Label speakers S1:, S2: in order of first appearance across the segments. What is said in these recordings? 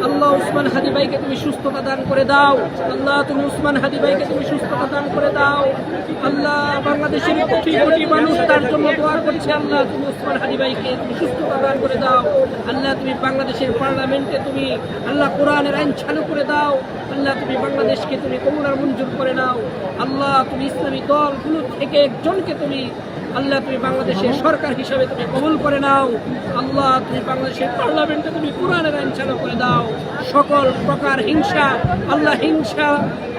S1: আল্লাহ উসমান হাদি ভাইকে তুমি সুস্থতা দান করে দাও। আল্লাহ তুমি উসমান হাদি ভাইকে তুমি সুস্থতা দান করে দাও। আল্লাহ বাংলাদেশের কোটি কোটি মানুষ তার জন্য দোয়া করছে। আল্লাহ তুমি উসমান হাদি ভাইকে তুমি সুস্থতা দান করে দাও। আল্লাহ তুমি বাংলাদেশের পার্লামেন্টে তুমি আল্লাহ কোরআনের আইন চালু করে দাও। আল্লাহ তুমি বাংলাদেশকে তুমি কবুল আর মঞ্জুর করে নাও। আল্লাহ তুমি ইসলামী দলগুলো থেকে একজনকে তুমি আল্লাহ তুমি বাংলাদেশের সরকার হিসাবে তুমি কবুল করে নাও। আল্লাহ তুমি বাংলাদেশের পার্লামেন্টে তুমি কোরআনের আইন চালু করে দাও। সকল প্রকার হিংসা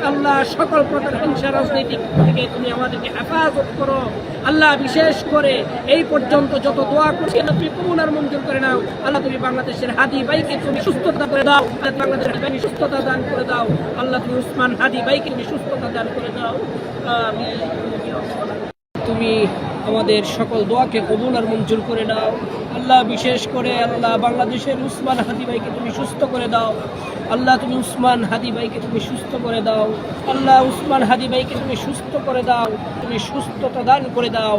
S1: আল্লাহ সকল প্রকার হিংসা রাজনৈতিক থেকে তুমি আমাদেরকে হেফাজত করো। আল্লাহ বিশেষ করে এই পর্যন্ত যত দোয়া করছি তুমি কবুল আর মঞ্জুর করে নাও। আল্লাহ তুমি বাংলাদেশের হাদি ভাইকে তুমি সুস্থতা করে দাও। বাংলাদেশের হাদি ভাইকে সুস্থতা দান করে দাও। আল্লাহ তুমি উসমান হাদি ভাইকে তুমি সুস্থতা দান করে দাও। তুমি আমাদের সকল দোয়াকে কবুল আর মঞ্জুর করে নাও। আল্লাহ বিশেষ করে আল্লাহ বাংলাদেশের উসমান হাদি ভাইকে তুমি সুস্থ করে দাও। আল্লাহ তুমি উসমান হাদি ভাইকে তুমি সুস্থ করে দাও। আল্লাহ উসমান হাদি ভাইকে তুমি সুস্থ করে দাও। তুমি সুস্থতা দান করে দাও।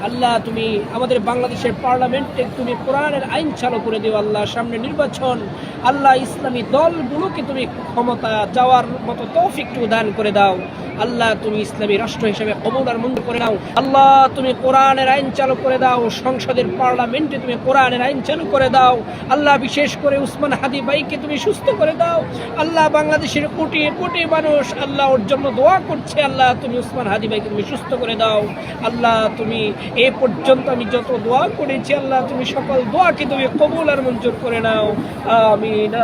S1: আল্লাহ তুমি আমাদের বাংলাদেশের পার্লামেন্টে তুমি কোরআনের আইন চালু করে দিও। আল্লাহ সামনে নির্বাচন, আল্লাহ ইসলামী দলগুলোকে তুমি ক্ষমতা যাওয়ার মতো তৌফিক দান করে দাও। আল্লাহ তুমি ইসলামী রাষ্ট্র হিসেবে কবুল আর মঞ্জুর করে নাও। আল্লাহ তুমি কোরআনের আইন চালু করে দাও। সংসদের পার্লামেন্টে তুমি কোরআনের আইন চালু করে দাও। আল্লাহ বিশেষ করে উসমান হাদি ভাইকে তুমি সুস্থ করে দাও। আল্লাহ বাংলাদেশের কোটি কোটি মানুষ আল্লাহ ওর জন্য দোয়া করছে। আল্লাহ তুমি উসমান হাদি ভাইকে তুমি সুস্থ করে দাও। আল্লাহ তুমি এ পর্যন্ত আমি যত দোয়া করেছি আল্লাহ তুমি সকল দোয়াকে তুমি কবুল আর মঞ্জুর করে নাও। আমিন।